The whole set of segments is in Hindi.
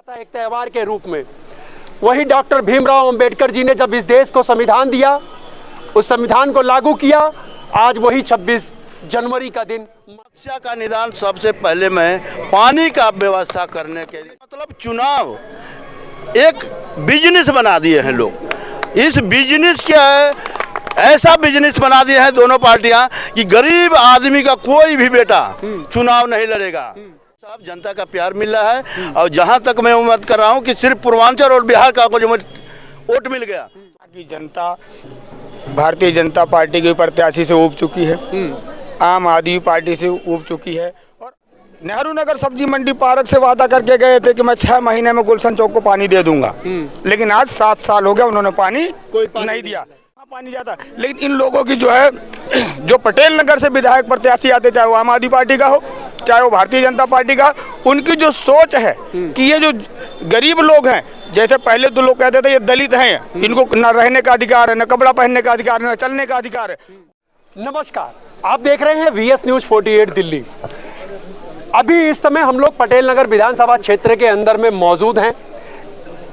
एक त्योहार के रूप में वही डॉक्टर भीमराव अंबेडकर जी ने जब इस देश को संविधान दिया, उस संविधान को लागू किया, आज वही 26 जनवरी का दिन। समस्या का निदान सबसे पहले मैं पानी का व्यवस्था करने के लिए, मतलब चुनाव एक बिजनेस बना दिए हैं लोग। इस बिजनेस क्या है, ऐसा बिजनेस बना दिए हैं दोनों पार्टियां कि गरीब आदमी का कोई भी बेटा चुनाव नहीं लड़ेगा। सब जनता का प्यार मिल रहा है। और जहां तक मैं उम्मीद कर रहा हूं कि सिर्फ पूर्वांचल और बिहार का कुछ वोट मिल गया कि जनता भारतीय जनता पार्टी के प्रत्याशी से उब चुकी है, आम आदमी पार्टी से उब चुकी है। और नेहरू नगर सब्जी मंडी पार्क से वादा करके गए थे कि मैं 6 महीने में गुलशन चौक को पानी दे दूंगा, लेकिन आज 7 साल हो गया, उन्होंने पानी नहीं दिया। पानी जाता, लेकिन इन लोगों की जो है, जो पटेल नगर से विधायक प्रत्याशी आते, चाहे वो आम आदमी पार्टी का हो चाहे वो भारतीय जनता पार्टी का, उनकी जो सोच है कि ये जो गरीब लोग हैं, जैसे पहले तो लोग कहते थे ये दलित हैं, इनको न रहने का अधिकार है, न कपड़ा पहनने का अधिकार है, न चलने का अधिकार है। नमस्कार, आप देख रहे हैं VS News 48 दिल्ली। अभी इस समय हम लोग पटेल नगर विधानसभा क्षेत्र के अंदर में मौजूद हैं।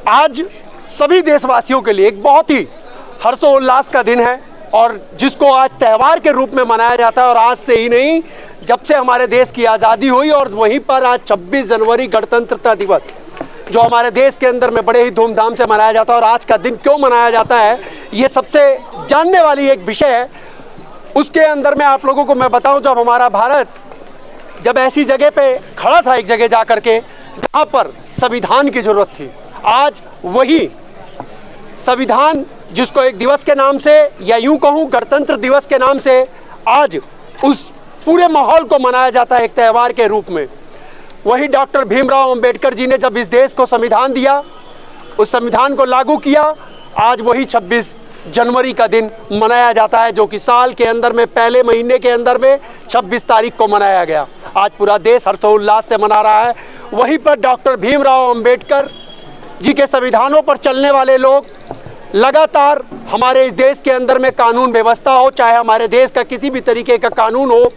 आज सभी देशवासियों के लिए एक बहुत ही हर्षोल्लास का दिन है और जिसको आज त्यौहार के रूप में मनाया जाता है। और आज से ही नहीं, जब से हमारे देश की आज़ादी हुई, और वहीं पर आज 26 जनवरी गणतंत्रता दिवस जो हमारे देश के अंदर में बड़े ही धूमधाम से मनाया जाता है। और आज का दिन क्यों मनाया जाता है, ये सबसे जानने वाली एक विषय है। उसके अंदर में आप लोगों को मैं बताऊं, जब हमारा भारत जब ऐसी जगह पे खड़ा था, एक जगह जा करके जहाँ पर संविधान की जरूरत थी, आज वही संविधान, जिसको एक दिवस के नाम से या यूं कहूं गणतंत्र दिवस के नाम से, आज उस पूरे माहौल को मनाया जाता है एक त्यौहार के रूप में। वही डॉक्टर भीमराव अंबेडकर जी ने जब इस देश को संविधान दिया, उस संविधान को लागू किया, आज वही 26 जनवरी का दिन मनाया जाता है, जो कि साल के अंदर में पहले महीने के अंदर में 26 तारीख को मनाया गया। आज पूरा देश हर्षोल्लास से मना रहा है। वहीं पर डॉक्टर भीमराव अंबेडकर जी के संविधानों पर चलने वाले लोग लगातार हमारे इस देश के अंदर में कानून व्यवस्था हो, चाहे हमारे देश का किसी भी तरीके का कानून हो,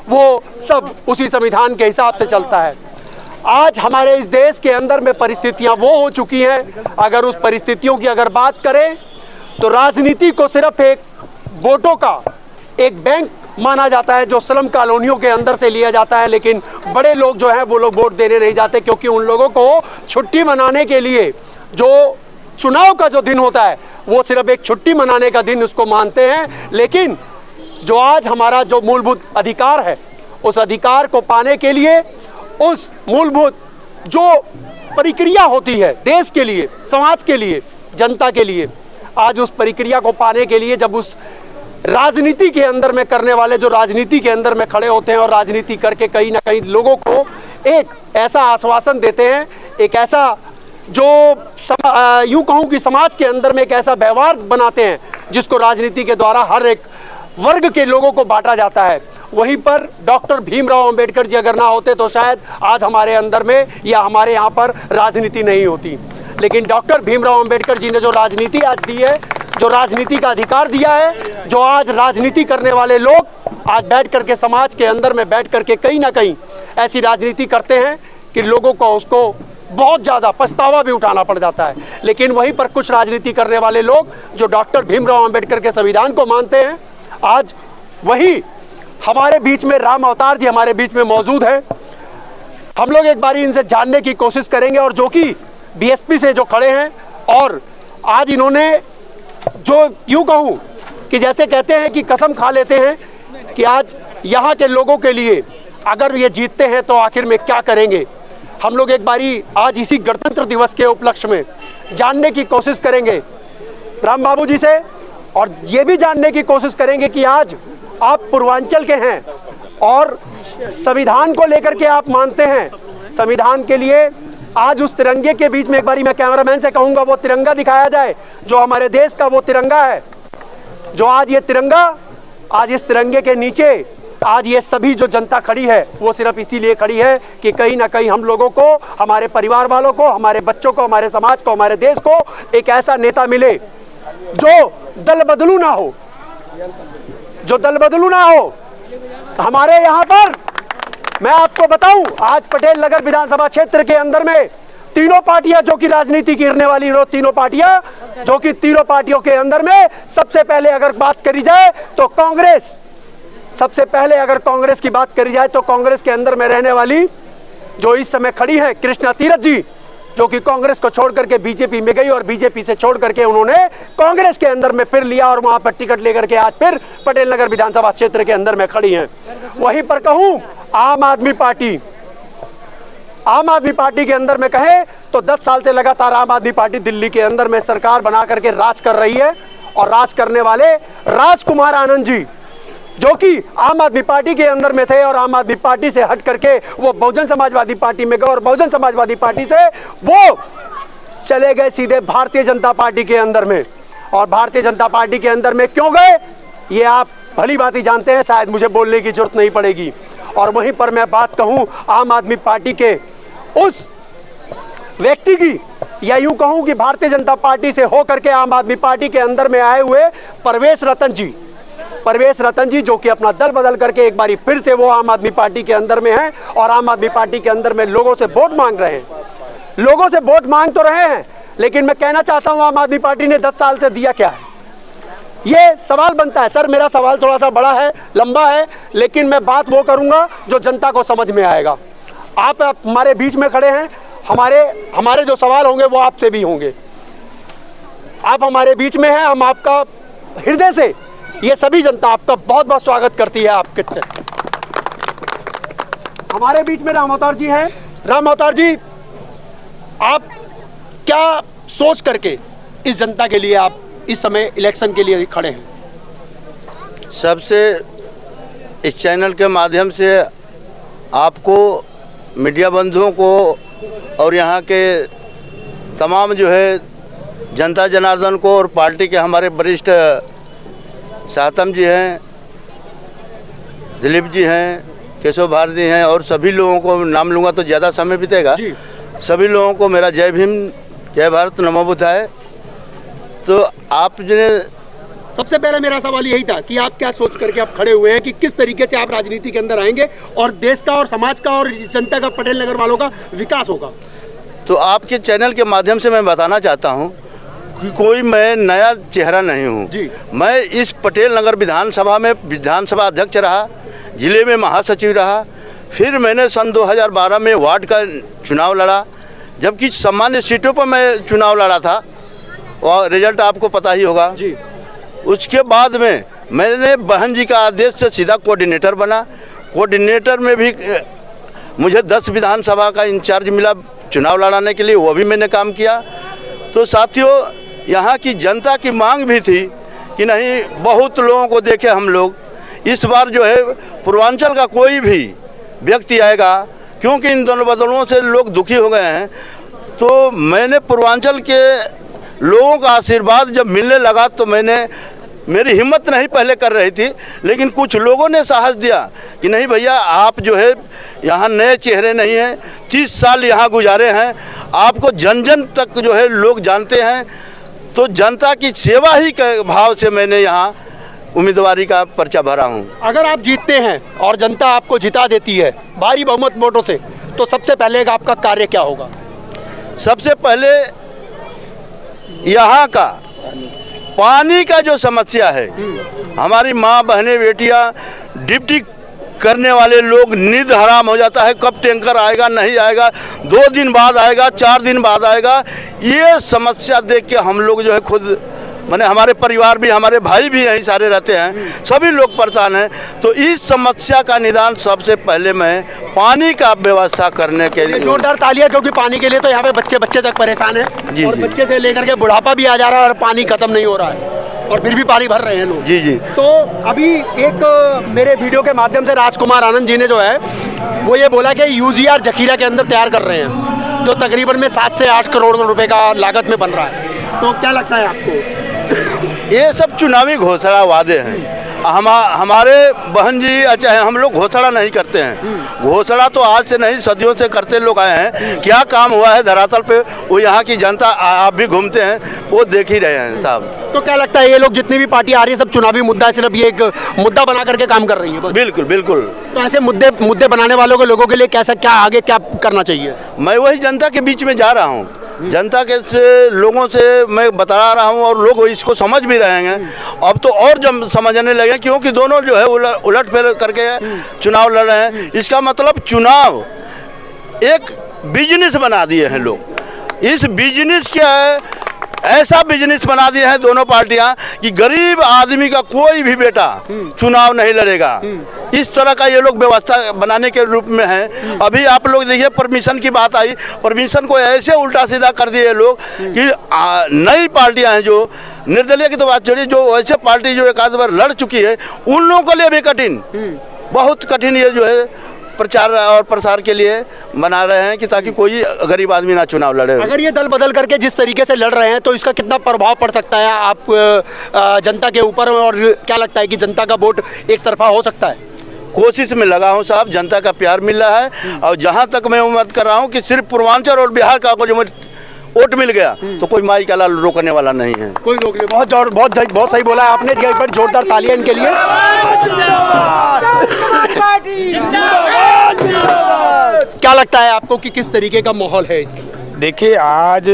वो सब उसी संविधान के हिसाब से चलता है। आज हमारे इस देश के अंदर में परिस्थितियां वो हो चुकी हैं, अगर उस परिस्थितियों की अगर बात करें तो राजनीति को सिर्फ एक वोटों का एक बैंक माना जाता है, जो स्लम कॉलोनियों के अंदर से लिया जाता है। लेकिन बड़े लोग जो हैं वो लोग वोट देने नहीं जाते, क्योंकि उन लोगों को छुट्टी मनाने के लिए जो चुनाव का जो दिन होता है वो सिर्फ एक छुट्टी मनाने का दिन उसको मानते हैं। लेकिन जो आज हमारा जो मूलभूत अधिकार है, उस अधिकार को पाने के लिए, उस मूलभूत जो प्रक्रिया होती है देश के लिए, समाज के लिए, जनता के लिए, आज उस प्रक्रिया को पाने के लिए जब उस राजनीति के अंदर में करने वाले जो राजनीति के अंदर में खड़े होते हैं और राजनीति करके कहीं ना कहीं लोगों को एक ऐसा आश्वासन देते हैं, एक ऐसा जो यूं कहूं कि समाज के अंदर में एक ऐसा व्यवहार बनाते हैं जिसको राजनीति के द्वारा हर एक वर्ग के लोगों को बांटा जाता है। वहीं पर डॉक्टर भीमराव अंबेडकर जी अगर ना होते तो शायद आज हमारे अंदर में या हमारे यहाँ पर राजनीति नहीं होती। लेकिन डॉक्टर भीमराव अंबेडकर जी ने जो राजनीति आज दी है, जो राजनीति का अधिकार दिया है, जो आज राजनीति करने वाले लोग आज बैठ करके समाज के अंदर में बैठ करके कहीं ना कहीं ऐसी राजनीति करते हैं कि लोगों को उसको बहुत ज़्यादा पछतावा भी उठाना पड़ जाता है। लेकिन वहीं पर कुछ राजनीति करने वाले लोग जो डॉक्टर भीमराव अंबेडकर के संविधान को मानते हैं, आज वही हमारे बीच में राम अवतार जी हमारे बीच में मौजूद हैं। हम लोग एक बारी इनसे जानने की कोशिश करेंगे, और जो कि BSP से जो खड़े हैं, और आज इन्होंने जो यूँ कहूँ कि जैसे कहते हैं कि कसम खा लेते हैं कि आज यहाँ के लोगों के लिए अगर ये जीतते हैं तो आखिर में क्या करेंगे। हम लोग एक बारी आज इसी गणतंत्र दिवस के उपलक्ष्य में जानने की कोशिश करेंगे राम बाबू जी से, और ये भी जानने की कोशिश करेंगे कि आज आप पूर्वांचल के हैं और संविधान को लेकर के आप मानते हैं, संविधान के लिए आज उस तिरंगे के बीच में एक बारी मैं कैमरामैन से कहूँगा वो तिरंगा दिखाया जाए जो हमारे देश का वो तिरंगा है, जो आज ये तिरंगा, आज इस तिरंगे के नीचे आज ये सभी जो जनता खड़ी है वो सिर्फ इसीलिए खड़ी है कि कहीं ना कहीं हम लोगों को, हमारे परिवार वालों को, हमारे बच्चों को, हमारे समाज को, हमारे देश को एक ऐसा नेता मिले जो दल बदलू ना हो, जो दल बदलू ना हो। हमारे यहाँ पर मैं आपको बताऊं, आज पटेल नगर विधानसभा क्षेत्र के अंदर में तीनों पार्टियां जो कि राजनीति गिरने वाली तीनों पार्टियां, जो कि तीनों पार्टियों के अंदर में सबसे पहले अगर बात करी जाए तो कांग्रेस, सबसे पहले अगर कांग्रेस की बात करी जाए तो कांग्रेस के अंदर में रहने वाली जो इस समय खड़ी हैं कृष्णा तीरथ जी, जो कि कांग्रेस को छोड़ करके बीजेपी में गई और बीजेपी से छोड़ करके उन्होंने कांग्रेस के अंदर में फिर लिया और वहां पर टिकट लेकर के आज फिर पटेल नगर विधानसभा क्षेत्र के अंदर में खड़ी हैं। वहीं पर कहूं आम आदमी पार्टी के अंदर में कहे तो 10 साल से लगातार आम आदमी पार्टी दिल्ली के अंदर में सरकार बना करके राज कर रही है और राज करने वाले राजकुमार आनंद जी, जो कि आम आदमी पार्टी के अंदर में थे और आम आदमी पार्टी से हट करके वो बहुजन समाजवादी पार्टी में गए और बहुजन समाजवादी पार्टी से वो चले गए सीधे भारतीय जनता पार्टी के अंदर में। और भारतीय जनता पार्टी के अंदर में क्यों गए ये आप भली बात ही जानते हैं, शायद मुझे बोलने की जरूरत नहीं पड़ेगी। और वहीं पर मैं बात कहूं आम आदमी पार्टी के उस व्यक्ति की, या यूं कहूं कि भारतीय जनता पार्टी से होकर के आम आदमी पार्टी के अंदर में आए हुए परवेश रतन जी, जो कि अपना दल बदल करके एक बारी फिर से वो आम आदमी पार्टी के अंदर में हैं और आम आदमी पार्टी के अंदर में लोगों से वोट मांग रहे हैं। लोगों से वोट मांग तो रहे हैं, लेकिन मैं कहना चाहता हूं आम आदमी पार्टी ने 10 साल से दिया क्या है, ये सवाल बनता है। सर मेरा सवाल थोड़ा सा बड़ा है, लंबा है, लेकिन मैं बात वो करूंगा जो जनता को समझ में आएगा। आप हमारे बीच में खड़े हैं, हमारे जो सवाल होंगे वो आपसे भी होंगे। आप हमारे बीच में हैं, हम आपका हृदय से, ये सभी जनता आपका बहुत बहुत स्वागत करती है। आपके हमारे बीच में राम अवतार जी हैं। राम अवतार जी, आप क्या सोच करके इस जनता के लिए आप इस समय इलेक्शन के लिए खड़े हैं? सबसे इस चैनल के माध्यम से आपको, मीडिया बंधुओं को और यहाँ के तमाम जो है जनता जनार्दन को और पार्टी के हमारे वरिष्ठ सातम जी हैं, दिलीप जी हैं, केशव भारती हैं और सभी लोगों को नाम लूँगा तो ज़्यादा समय बीतेगा। सभी लोगों को मेरा जय भीम, जय भारत, नमो बुद्धाय। तो आप जो, सबसे पहले मेरा सवाल यही था कि आप क्या सोच करके आप खड़े हुए हैं कि किस तरीके से आप राजनीति के अंदर आएंगे और देश का और समाज का और जनता का, पटेल नगर वालों का विकास होगा। तो आपके चैनल के माध्यम से मैं बताना चाहता हूं कि कोई मैं नया चेहरा नहीं हूं। मैं इस पटेल नगर विधानसभा में विधानसभा अध्यक्ष रहा, जिले में महासचिव रहा, फिर मैंने सन 2012 में वार्ड का चुनाव लड़ा, जबकि सामान्य सीटों पर मैं चुनाव लड़ा था और रिजल्ट आपको पता ही होगा। उसके बाद में मैंने बहन जी का आदेश से सीधा कोऑर्डिनेटर बना। कोऑर्डिनेटर में भी मुझे 10 विधानसभा का इंचार्ज मिला चुनाव लड़ाने के लिए, वो भी मैंने काम किया। तो साथियों, यहाँ की जनता की मांग भी थी कि नहीं, बहुत लोगों को देखे हम लोग, इस बार जो है पूर्वांचल का कोई भी व्यक्ति आएगा, क्योंकि इन दोनों बदलों से लोग दुखी हो गए हैं। तो मैंने पूर्वांचल के लोगों का आशीर्वाद जब मिलने लगा तो मेरी हिम्मत नहीं पहले कर रही थी, लेकिन कुछ लोगों ने साहस दिया कि नहीं भैया, आप जो है यहाँ नए चेहरे नहीं हैं, 30 साल यहाँ गुजारे हैं, आपको जन जन तक जो है लोग जानते हैं। तो जनता की सेवा ही के भाव से मैंने यहाँ उम्मीदवारी का पर्चा भरा हूँ। अगर आप जीतते हैं और जनता आपको जिता देती है भारी बहुमत वोटों से, तो सबसे पहले आपका कार्य क्या होगा? सबसे पहले यहाँ का पानी का जो समस्या है, हमारी माँ बहनें बेटियाँ, ड्यूटी करने वाले लोग, नींद हराम हो जाता है, कब टैंकर आएगा नहीं आएगा, 2 दिन बाद आएगा, 4 दिन बाद आएगा। ये समस्या देख के हम लोग जो है खुद, माने हमारे परिवार भी, हमारे भाई भी यहीं सारे रहते हैं, सभी लोग परेशान हैं। तो इस समस्या का निदान सबसे पहले मैं पानी का व्यवस्था करने के लिए, जोरदार तालियां, क्योंकि पानी के लिए तो यहाँ पे बच्चे तक परेशान हैं और बच्चे से लेकर के बुढ़ापा भी आ जा रहा है और पानी खत्म नहीं हो रहा है और फिर भी पानी भर रहे हैं लोग। जी। तो अभी एक मेरे वीडियो के माध्यम से राजकुमार आनंद जी ने जो है वो ये बोला कि यूजीआर जखीरा के अंदर तैयार कर रहे हैं, जो तकरीबन में 7 से 8 करोड़ रुपए का लागत में बन रहा है। तो क्या लगता है आपको? ये सब चुनावी घोषणा वादे हैं। हमारे बहन जी चाहे हम लोग घोषणा नहीं करते हैं। घोषणा तो आज से नहीं सदियों से करते लोग आए हैं। क्या काम हुआ है धरातल पे वो यहाँ की जनता आप भी घूमते हैं वो देख ही रहे हैं साहब। तो क्या लगता है ये लोग जितनी भी पार्टी आ रही है सब चुनावी मुद्दा है, सिर्फ ये एक मुद्दा बना करके काम कर रही है बस? बिल्कुल बिल्कुल। तो ऐसे मुद्दे बनाने वालों को लोगों के लिए कैसा क्या आगे क्या करना चाहिए? मैं वही जनता के बीच में जा रहा हूँ, जनता के लोगों से मैं बता रहा हूँ और लोग इसको समझ भी रहे हैं। अब तो और जब समझने लगे क्योंकि दोनों जो है उलट फेर करके चुनाव लड़ रहे हैं। इसका मतलब चुनाव एक बिजनेस बना दिए हैं लोग। इस बिजनेस क्या है, ऐसा बिजनेस बना दिए हैं दोनों पार्टियां कि गरीब आदमी का कोई भी बेटा चुनाव नहीं लड़ेगा। इस तरह का ये लोग व्यवस्था बनाने के रूप में है। अभी आप लोग देखिए परमिशन की बात आई, परमिशन को ऐसे उल्टा सीधा कर दिए लोग कि नई पार्टियां हैं जो निर्दलीय की तो बात छोड़िए, जो ऐसे पार्टी जो एक आध बार लड़ चुकी है उन लोगों के लिए भी कठिन, बहुत कठिन ये जो है प्रचार और प्रसार के लिए बना रहे हैं कि ताकि कोई गरीब आदमी ना चुनाव लड़े। अगर ये दल बदल करके जिस तरीके से लड़ रहे हैं तो इसका कितना प्रभाव पड़ सकता है आप जनता के ऊपर, और क्या लगता है कि जनता का वोट एक तरफा हो सकता है? कोशिश में लगा हूँ साहब, जनता का प्यार मिल रहा है और जहाँ तक मैं उम्मीद कर रहा हूँ कि सिर्फ पूर्वांचल और बिहार का जो वोट मिल गया तो कोई माई का लाल रोकने वाला नहीं है, कोई रोक नहीं। बहुत सही बोला है आपने। एक बार जोरदार तालियां इनके लिए। क्या लगता है आपको कि किस तरीके का माहौल है इस? देखिए आज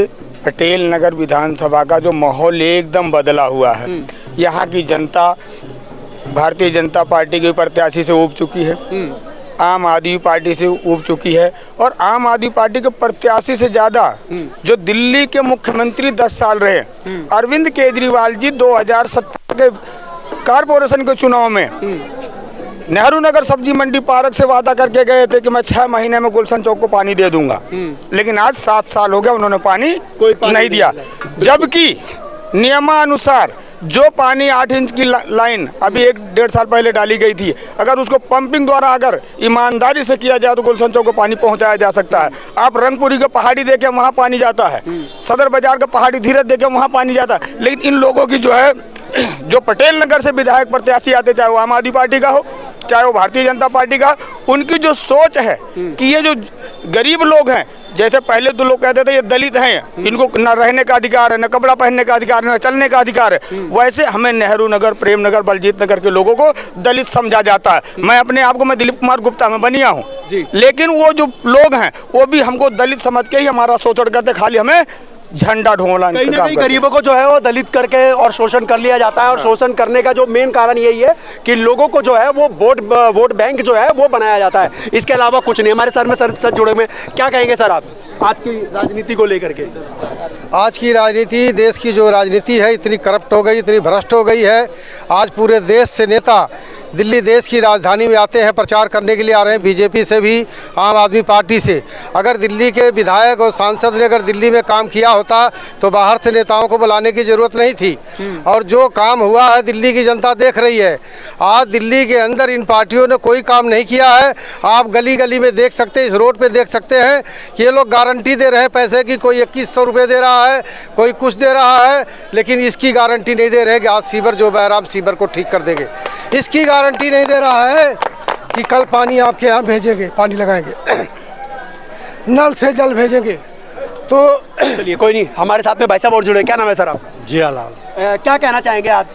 पटेल नगर विधानसभा का जो माहौल एकदम बदला हुआ है। यहाँ की जनता भारतीय जनता पार्टी के प्रत्याशी से उब चुकी है, आम आदमी पार्टी से उब चुकी है और आम आदमी पार्टी के प्रत्याशी से ज़्यादा जो दिल्ली के मुख्यमंत्री 10 साल रहे अरविंद केजरीवाल जी 2017 के कारपोरेशन के चुनाव में नेहरू नगर सब्जी मंडी पार्क से वादा करके गए थे कि मैं 6 महीने में गुलशन चौक को पानी दे दूंगा, लेकिन आज 7 साल हो गया उन्होंने पानी नहीं दिया। जबकि नियमानुसार जो पानी 8 इंच की लाइन अभी 1-1.5 साल पहले डाली गई थी, अगर उसको पंपिंग द्वारा अगर ईमानदारी से किया जाए तो गुलशन चौक को पानी पहुंचाया जा सकता है। आप रंगपुरी का पहाड़ी देखे वहाँ पानी जाता है, सदर बाजार का पहाड़ी धीरज देखे वहाँ पानी जाता है। लेकिन इन लोगों की जो है जो पटेल नगर से विधायक प्रत्याशी आते, चाहे वो आम आदमी पार्टी का हो चाहे वो भारतीय जनता पार्टी का, उनकी जो सोच है कि ये जो गरीब लोग हैं, जैसे पहले तो लोग कहते थे ये दलित हैं, इनको न रहने का अधिकार है, न कपड़ा पहनने का अधिकार है, न चलने का अधिकार है, वैसे हमें नेहरू नगर, प्रेम नगर, बलजीत नगर के लोगों को दलित समझा जाता है। मैं अपने आप को मैं दिलीप कुमार गुप्ता में बनिया हूँ, लेकिन वो जो लोग हैं वो भी हमको दलित समझ के ही हमारा शोषण करते, खाली हमें झंडा ढोला। कहीं ना कहीं गरीबों को जो है वो दलित करके और शोषण कर लिया जाता है, और शोषण करने का जो मेन कारण यही है कि लोगों को जो है वो वोट बैंक जो है वो बनाया जाता है, इसके अलावा कुछ नहीं। हमारे सर में सर जुड़े हुए, क्या कहेंगे सर आप आज की राजनीति को लेकर के? आज की राजनीति, देश की जो राजनीति है इतनी करप्ट हो गई, इतनी भ्रष्ट हो गई है। आज पूरे देश से नेता दिल्ली देश की राजधानी में आते हैं, प्रचार करने के लिए आ रहे हैं, बीजेपी से भी आम आदमी पार्टी से। अगर दिल्ली के विधायक और सांसद ने अगर दिल्ली में काम किया होता तो बाहर से नेताओं को बुलाने की ज़रूरत नहीं थी। और जो काम हुआ है दिल्ली की जनता देख रही है। आज दिल्ली के अंदर इन पार्टियों ने कोई काम नहीं किया है। आप गली गली में देख सकते हैं, इस रोड पर देख सकते हैं कि ये लोग गारंटी दे रहे हैं पैसे की, कोई 2100 रुपये दे रहा है, कोई कुछ दे रहा है, लेकिन इसकी गारंटी नहीं दे रहे कि आज सीवर जो बहराम सीवर को ठीक कर देंगे। इसकी गारंटी नहीं दे रहा है कि कल पानी आपके यहाँ भेजेंगे, पानी लगाएंगे, नल से जल भेजेंगे। तो चलिए कोई नहीं, हमारे साथ में भाई साहब और जुड़े। क्या नाम है सर आप? जियालाल। क्या कहना चाहेंगे आप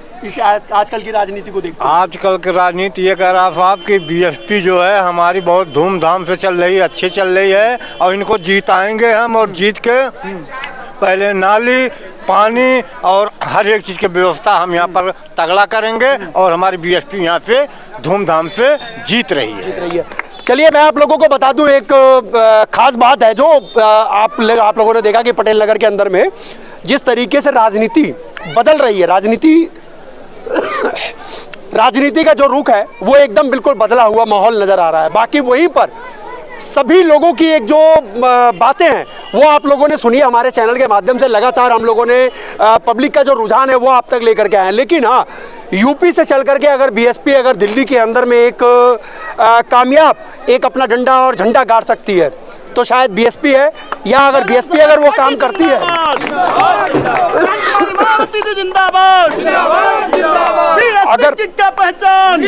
आजकल की राजनीति को देखते? आजकल की राजनीति ये कह रहा साहब कि बीएसपी जो है हमारी बहुत धूमधाम से चल रही है, अच्छी चल रही है, और इनको जीताएंगे हम, और जीत के पहले नाली पानी और हर एक चीज़ की व्यवस्था हम यहाँ पर तगड़ा करेंगे, और हमारी बीएसपी यहाँ पे धूमधाम से जीत रही है। चलिए मैं आप लोगों को बता दूं, एक खास बात है जो आप लोगों ने देखा कि पटेल नगर के अंदर में जिस तरीके से राजनीति बदल रही है, राजनीति का जो रुख है वो एकदम बिल्कुल बदला हुआ माहौल नज़र आ रहा है। बाकी वहीं पर सभी लोगों की एक जो बातें हैं वो आप लोगों ने सुनी हमारे चैनल के माध्यम से। लगातार हम लोगों ने पब्लिक का जो रुझान है वो आप तक लेकर के आए हैं। लेकिन हाँ, यूपी से चल करके अगर बीएसपी अगर दिल्ली के अंदर में एक कामयाब एक अपना डंडा और झंडा गाड़ सकती है तो शायद बीएसपी है, या अगर बीएसपी अगर वो काम करती है, अगर क्या पहचान,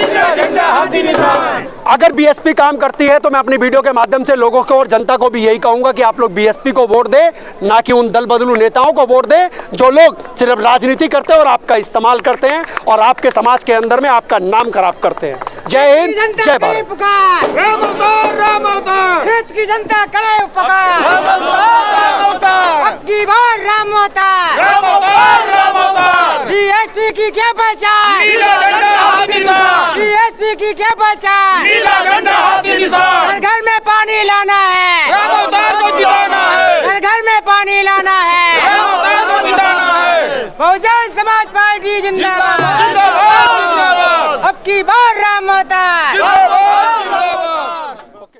अगर बीएसपी काम करती है तो मैं अपनी वीडियो के माध्यम से लोगों को और जनता को भी यही कहूंगा कि आप लोग बीएसपी को वोट दें, ना कि उन दल बदलू नेताओं को वोट दें जो लोग सिर्फ राजनीति करते हैं और आपका इस्तेमाल करते हैं और आपके समाज के अंदर में आपका नाम खराब करते हैं। जय हिंद, जय भारत। खेत की जनता करे उपकार, अब की बार राम अवतार, बीएसपी की क्या पहचान, बीएसपी की क्या पहचान।